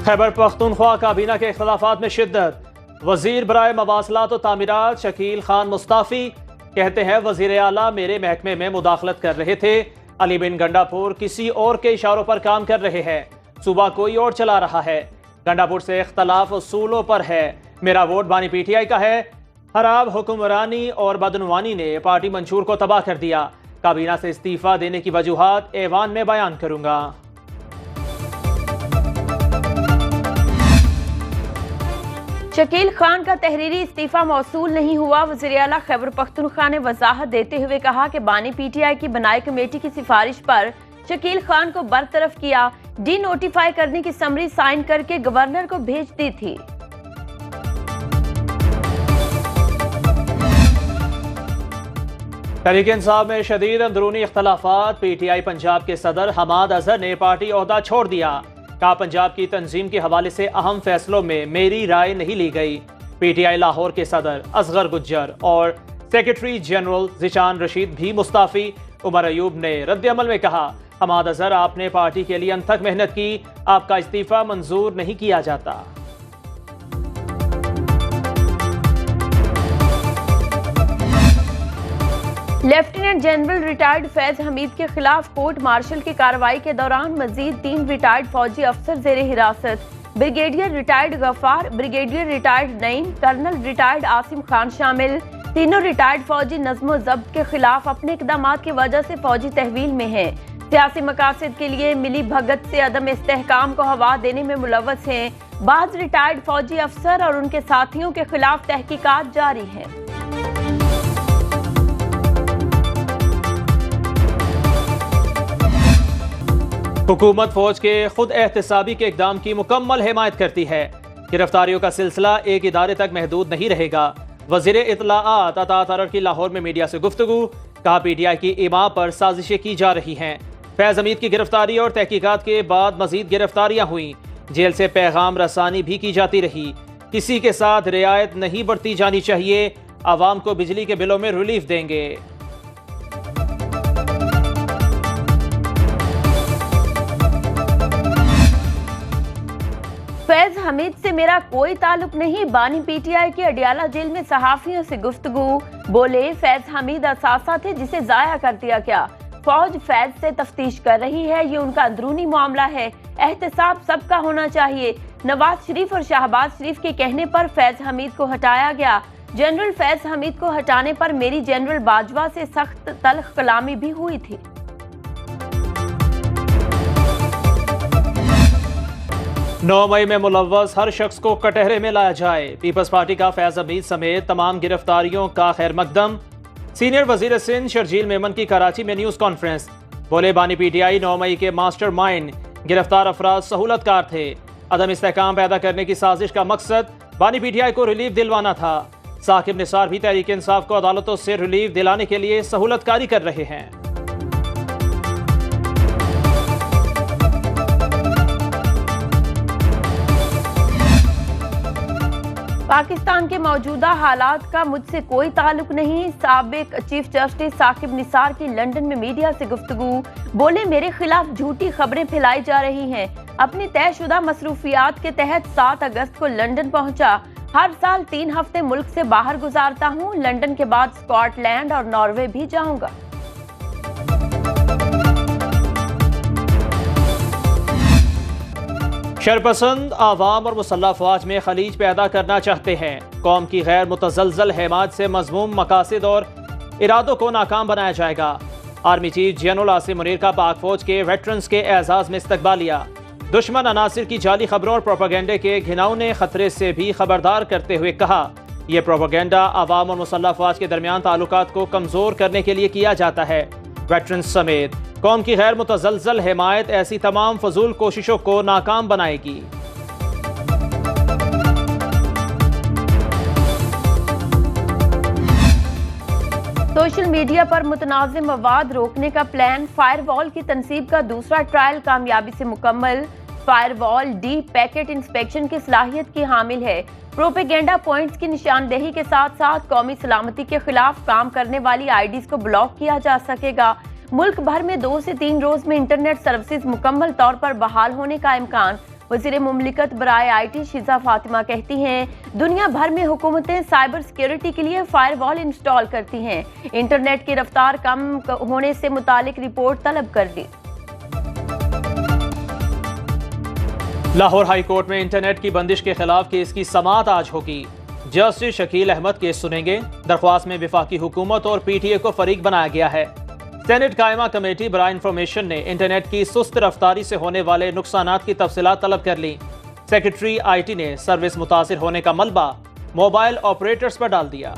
खैबर पख्तूनख्वा काबीना के इख्तलाफात में शिद्दत। वजीर बराए मवासलात और तामीरात शकील खान मुस्ताफी कहते हैं वजीर आला मेरे महकमे में मुदाखलत कर रहे थे। अली बिन गंडापुर किसी और के इशारों पर काम कर रहे हैं। सूबा कोई और चला रहा है। गंडापुर से इख्तलाफ उसूलों पर है। मेरा वोट बानी पीटीआई का है। खराब हुक्मरानी और बदनवानी ने पार्टी मंशूर को तबाह कर दिया। काबीना से इस्तीफा देने की वजूहात ऐवान में बयान करूंगा। शकील खान का तहरीरी इस्तीफा मौसूल नहीं हुआ। वज़ीर आला खैबर पख्तूनख्वा ने वजाहत देते हुए कहा कि बानी पीटीआई की बनाई कमेटी की सिफारिश पर शकील खान को बरतरफ किया। डी नोटिफाई करने की समरी साइन करके गवर्नर को भेज दी थी। तहरीक इंसाफ में शदीद अंदरूनी इख्तलाफात। पीटीआई पंजाब के सदर हमाद अजहर ने पार्टी ओहदा छोड़ दिया। कहा पंजाब की तंजीम के हवाले से अहम फैसलों में मेरी राय नहीं ली गई। पीटीआई लाहौर के सदर असगर गुज्जर और सेक्रेटरी जनरल जिशान रशीद भी मुस्ताफी। उमर अयूब ने रद्द अमल में कहा हमाद अजहर आपने पार्टी के लिए अनथक मेहनत की, आपका इस्तीफा मंजूर नहीं किया जाता। Lieutenant general retired Faiz Hamid के खिलाफ कोर्ट मार्शल की कार्रवाई के दौरान मजीद 3 रिटायर्ड फौजी अफसर जेर हिरासत। Brigadier retired Ghaffar, brigadier retired Naeem, colonel retired Asim Khan शामिल। तीनों रिटायर्ड फौजी नज़्म ज़ब्त के खिलाफ अपने इक़दामात की वजह से फौजी तहवील में हैं। सियासी मकासद के लिए मिली भगत से अदम इस्तेहकाम को हवा देने में मुलव्वस हैं। बाज़ रिटायर्ड फौजी अफसर और उनके साथियों के खिलाफ तहकीकात जारी हैं। हुकूमत फौज के खुद एहतसाबी के इकदाम की मुकम्मल हिमायत करती है। गिरफ्तारियों का सिलसिला एक इदारे तक महदूद नहीं रहेगा। वज़ीर इत्तलाआत अतात अरर की लाहौर में मीडिया से गुफ्तगू। कहा पीटीआई की इमाम पर साजिशें की जा रही हैं। फैज हमीद की गिरफ्तारी और तहकीकात के बाद मजीद गिरफ्तारियां हुई। जेल से पैगाम रसानी भी की जाती रही। किसी के साथ रियायत नहीं बरती जानी चाहिए। आवाम को बिजली के बिलों में रिलीफ देंगे। फैज हमीद से मेरा कोई ताल्लुक नहीं। बानी पीटीआई के अडियाला जेल में सहाफियों से गुफ्तगू। बोले फैज हमीद असासा थे जिसे जाया कर दिया गया। फौज फैज से तफ्तीश कर रही है। ये उनका अंदरूनी मामला है। एहतसाब सबका होना चाहिए। नवाज शरीफ और शहबाज शरीफ के कहने पर फैज हमीद को हटाया गया। जनरल फैज हमीद को हटाने पर मेरी जनरल बाजवा से सख्त तल्ख कलामी भी हुई थी। 9 मई में मुलव्वस हर शख्स को कटहरे में लाया जाए। पीपल्स पार्टी का फैज हमीद समेत तमाम गिरफ्तारियों का खैर मकदम। सीनियर वजीर सिंध शर्जील मेमन की कराची में न्यूज कॉन्फ्रेंस। बोले बानी पीटीआई 9 मई के मास्टर माइंड। गिरफ्तार अफराद सहूलतकार थे। अदम इस्तेहकाम पैदा करने की साजिश का मकसद बानी पीटीआई को रिलीफ दिलवाना था। साकिब निसार भी तहरीक इंसाफ को अदालतों से रिलीफ दिलाने के लिए सहूलतकारी कर रहे हैं। पाकिस्तान के मौजूदा हालात का मुझसे कोई ताल्लुक नहीं। साबिक चीफ जस्टिस साकिब निसार की लंदन में मीडिया से गुफ्तगू। बोले मेरे खिलाफ झूठी खबरें फैलाई जा रही हैं। अपनी तयशुदा मसरूफियात के तहत 7 अगस्त को लंदन पहुंचा। हर साल 3 हफ्ते मुल्क से बाहर गुजारता हूं। लंदन के बाद स्कॉटलैंड और नॉर्वे भी जाऊंगा। शरपसंद आवाम और मुसल्लह अफवाज में खलीज पैदा करना चाहते हैं। कौम की गैर मुतजलजल हिमायत से मजमूम मकासद और इरादों को नाकाम बनाया जाएगा। Army chief general Asim Munir का पाक फौज के वेटरन्स के एजाज में इस्तकबालिया। दुश्मन अनासिर की जाली खबरों और प्रोपेगेंडे के घिनौने खतरे से भी खबरदार करते हुए कहा यह प्रोपेगेंडा आवाम और मुसल्लह अफवाज के दरमियान ताल्लुकात को कमजोर करने के लिए किया जाता है। वेटरन्स समेत कौम की गैर मुतजलजल हिमायत ऐसी तमाम फजूल कोशिशों को नाकाम बनाएगी। सोशल मीडिया पर मुतनाज़िम मवाद रोकने का प्लान। फायरवॉल की तनसीब का दूसरा ट्रायल कामयाबी से मुकम्मल। फायरवॉल डीप पैकेट इंस्पेक्शन की सलाहियत की हामिल है। प्रोपेगेंडा पॉइंट्स की निशानदेही के साथ साथ कौमी सलामती के खिलाफ काम करने वाली आईडीज को ब्लॉक किया जा सकेगा। मुल्क भर में 2 से 3 रोज में इंटरनेट सर्विसेज मुकम्मल तौर पर बहाल होने का इम्कान। वज़ीर मुमलिकत बराए IT शिजा फातिमा कहती हैं, दुनिया भर में हुकूमतें साइबर सिक्योरिटी के लिए फायरवॉल इंस्टॉल करती हैं। इंटरनेट की रफ्तार कम होने से मुतालिक रिपोर्ट तलब कर दी। लाहौर हाई कोर्ट में इंटरनेट की बंदिश के खिलाफ केस की समाअत आज होगी। जस्टिस शकील अहमद केस सुनेंगे। दरख्वास्त में वफाकी हुकूमत और PTA को फरीक बनाया गया है। सेनेट कायमा कमेटी बराए इंफॉर्मेशन ने इंटरनेट की सुस्त रफ्तारी से होने वाले नुकसानात की तफसीलात तलब कर ली। सेक्रेटरी IT ने सर्विस मुतासिर होने का मलबा मोबाइल ऑपरेटर्स पर डाल दिया।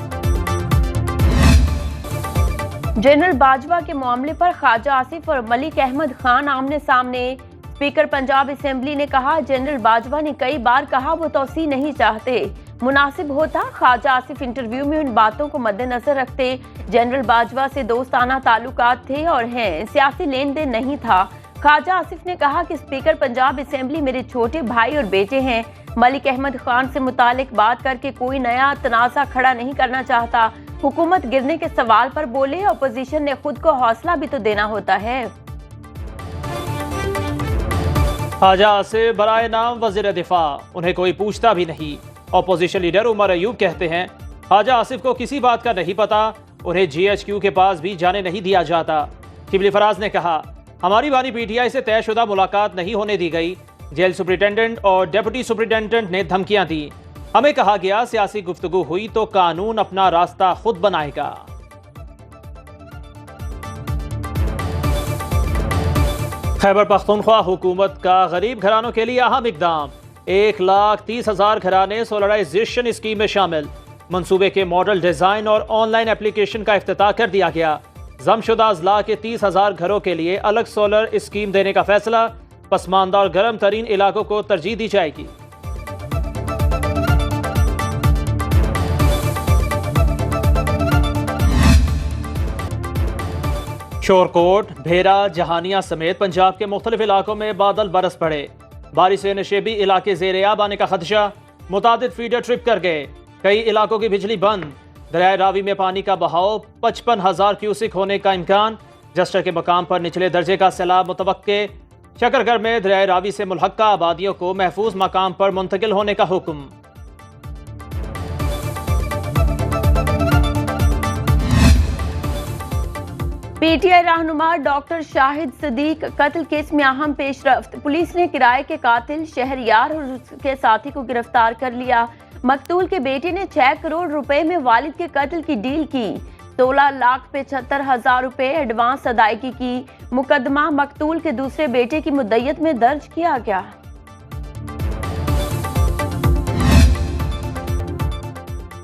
जनरल बाजवा के मामले पर ख्वाजा आसिफ और मलिक अहमद खान आमने सामने। स्पीकर पंजाब असेंबली ने कहा, जनरल बाजवा ने कई बार कहा वो तौसी नहीं चाहते। मुनासिब होता ख्वाजा आसिफ इंटरव्यू में उन बातों को मद्देनजर रखते। जनरल बाजवा से दोस्ताना ताल्लुकात थे और हैं, सियासी लेन देन नहीं था। ख्वाजा आसिफ ने कहा कि स्पीकर पंजाब असेंबली मेरे छोटे भाई और बेटे हैं। मलिक अहमद खान से मुतालिक बात करके कोई नया तनाज़ा खड़ा नहीं करना चाहता। हुकूमत गिरने के सवाल पर बोले, अपोजिशन ने खुद को हौसला भी तो देना होता है। ख्वाजा आसिफ बराए नाम वज़ीर दिफा, उन्हें कोई पूछता भी नहीं। अपोजिशन लीडर उमर अयूब कहते हैं, ख्वाजा आसिफ को किसी बात का नहीं पता, उन्हें GHQ के पास भी जाने नहीं दिया जाता। शिबली फराज ने कहा, हमारी बानी PTI से तयशुदा मुलाकात नहीं होने दी गई। जेल सुप्रिटेंडेंट और डिप्टी सुप्रिटेंडेंट ने धमकियां दी। हमें कहा गया सियासी गुफ्तगू हुई तो कानून अपना रास्ता खुद बनाएगा। खैबर पख्तूनख्वा हुकूमत का गरीब घरानों के लिए अहम इकदाम। 1,30,000 घराने सोलराइजेशन स्कीम में शामिल। मंसूबे के मॉडल डिजाइन और ऑनलाइन एप्लीकेशन का इफ्तिताह कर दिया गया। जमशुदा अजला के 30,000 घरों के लिए अलग सोलर स्कीम देने का फैसला। पसमानदा और गर्म तरीन इलाकों को तरजीह दी जाएगी। शोरकोट, भेरा, जहानिया समेत पंजाब के मुख्तलिफ इलाकों में बादल बरस पड़े। बारिश से नशेबी इलाके ज़ेर-ए-आब आने का खदशा। मुतादिद फीडर ट्रिप कर गए। कई इलाकों की बिजली बंद। दरिया रावी में पानी का बहाव 55,000 क्यूसिक होने का इम्कान। जस्टर के मकाम पर निचले दर्जे का सैलाब मुतवक्के। शकरगढ़ में दरिया रावी से मुल्हक्का आबादियों को महफूज मकाम पर मुंतकिल होने का हुक्म। PTI रहनुमा डॉक्टर शाहिद सदीक कत्ल केस में अहम पेशरफ्त। पुलिस ने किराए के कातिल शहरयार और उसके साथी को गिरफ्तार कर लिया। मकतूल के बेटे ने 6 करोड़ रुपए में वालिद के कत्ल की डील की। 16,75,000 रुपए एडवांस अदायगी की। मुकदमा मकतूल के दूसरे बेटे की मुद्दत में दर्ज किया गया।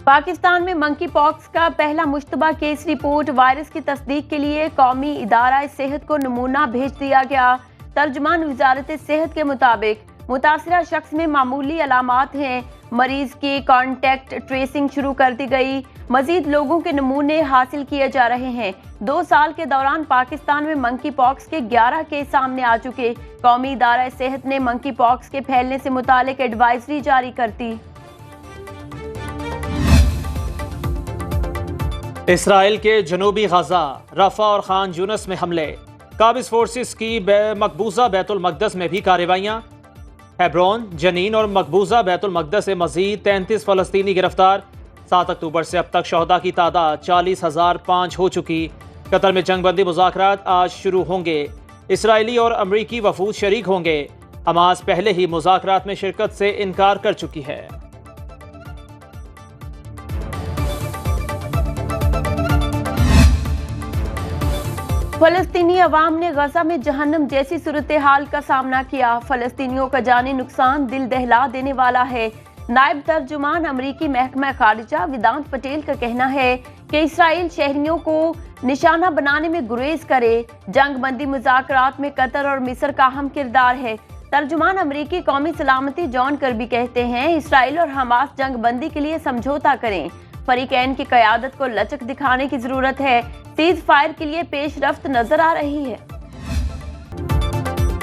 पाकिस्तान में मंकी पॉक्स का पहला मुश्तबा केस रिपोर्ट। वायरस की तस्दीक के लिए कौमी इदारा सेहत को नमूना भेज दिया गया। तर्जमान वजारत सेहत के मुताबिक मुतासरा शख्स में मामूली अलामात हैं। मरीज की कॉन्टैक्ट ट्रेसिंग शुरू कर दी गई। मजीद लोगों के नमूने हासिल किए जा रहे हैं। 2 साल के दौरान पाकिस्तान में मंकी पॉक्स के 11 केस सामने आ चुके। कौमी इदारा सेहत ने मंकी पॉक्स के फैलने से मुतालिक एडवाइजरी जारी कर दी। इसराइल के जनूबी गजा, रफा और खान यूनस में हमले। काबिज फोर्सेस की मकबूजा बैतुल मकदस में भी कार्रवाइयाँ। हेब्रोन, जनीन और मकबूजा बैतुल मकदस से मजीद 33 फ़लस्तीनी गिरफ्तार। 7 अक्टूबर से अब तक शहदा की तादाद 40,005 हो चुकी। कतर में जंगबंदी मुज़ाकरात आज शुरू होंगे। इसराइली और अमरीकी वफूद शरीक होंगे। हमास पहले ही मुज़ाकरात में शिरकत से इनकार कर चुकी है। फलस्तीनी अवाम ने गजा में जहन्नम जैसी सूरत हाल का सामना किया। फलस्तीनियों का जानी नुकसान दिल दहला देने वाला है। नायब तर्जुमान अमरीकी महकमा खारिजा वेदांत पटेल का कहना है कि इसराइल शहरियों को निशाना बनाने में गुरेज करे। जंग बंदी मुज़ाकरात में कतर और मिस्र का अहम किरदार है। तर्जुमान अमरीकी कौमी सलामती जॉन कर्बी कहते हैं, इसराइल और हमास जंग बंदी के लिए समझौता करें। फरीकैन की क़यादत को लचक दिखाने की जरूरत है। सीज फायर के लिए पेशरफ्त नजर आ रही है।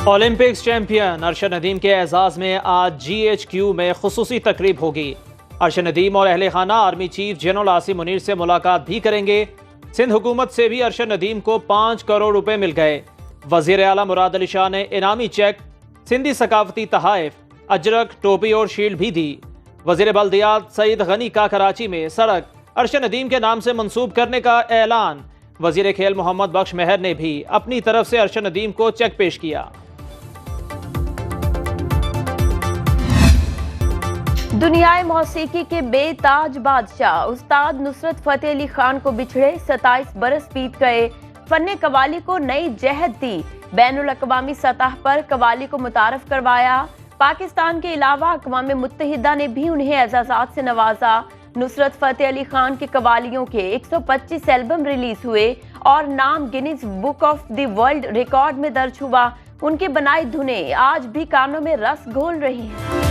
ओलंपिक्स चैंपियन अरशद नदीम के एजाज में आज GHQ में खुसूसी तकरीब होगी। अरशद नदीम और अहले खाना army chief general Asim Munir से मुलाकात भी करेंगे। सिंध हुकूमत से भी अरशद नदीम को 5 करोड़ रुपए मिल गए। वजीर आला मुराद अली शाह ने इनामी चेक, सिंधी सकाफती तहाइफ, अजरक, टोपी और शील्ड भी दी। वजीर बल्दियात सईद गनी का कराची में सड़क अरशद नदीम के नाम से मंसूब करने का ऐलान। वजीर खेल मोहम्मद बख्श मेहर ने भी अपनी तरफ से अरशद नदीम को चेक पेश किया। दुनियाए मौसीकी के बेताज बादशाह उस्ताद नुसरत फतेह अली खान को बिछड़े 27 बरस बीत गए। फन्ने कवाली को नई जहत दी। बैनुल अक़वामी सतह पर कवाली को मुतारफ करवाया। पाकिस्तान के अलावा अक़वाम मुत्तहिदा ने भी उन्हें एजाज़ात से नवाजा। नुसरत फतेह अली खान की कवालियों के 125 एल्बम रिलीज हुए और नाम Guinness book of the world record में दर्ज हुआ। उनकी बनाई धुनें आज भी कानों में रस घोल रही हैं।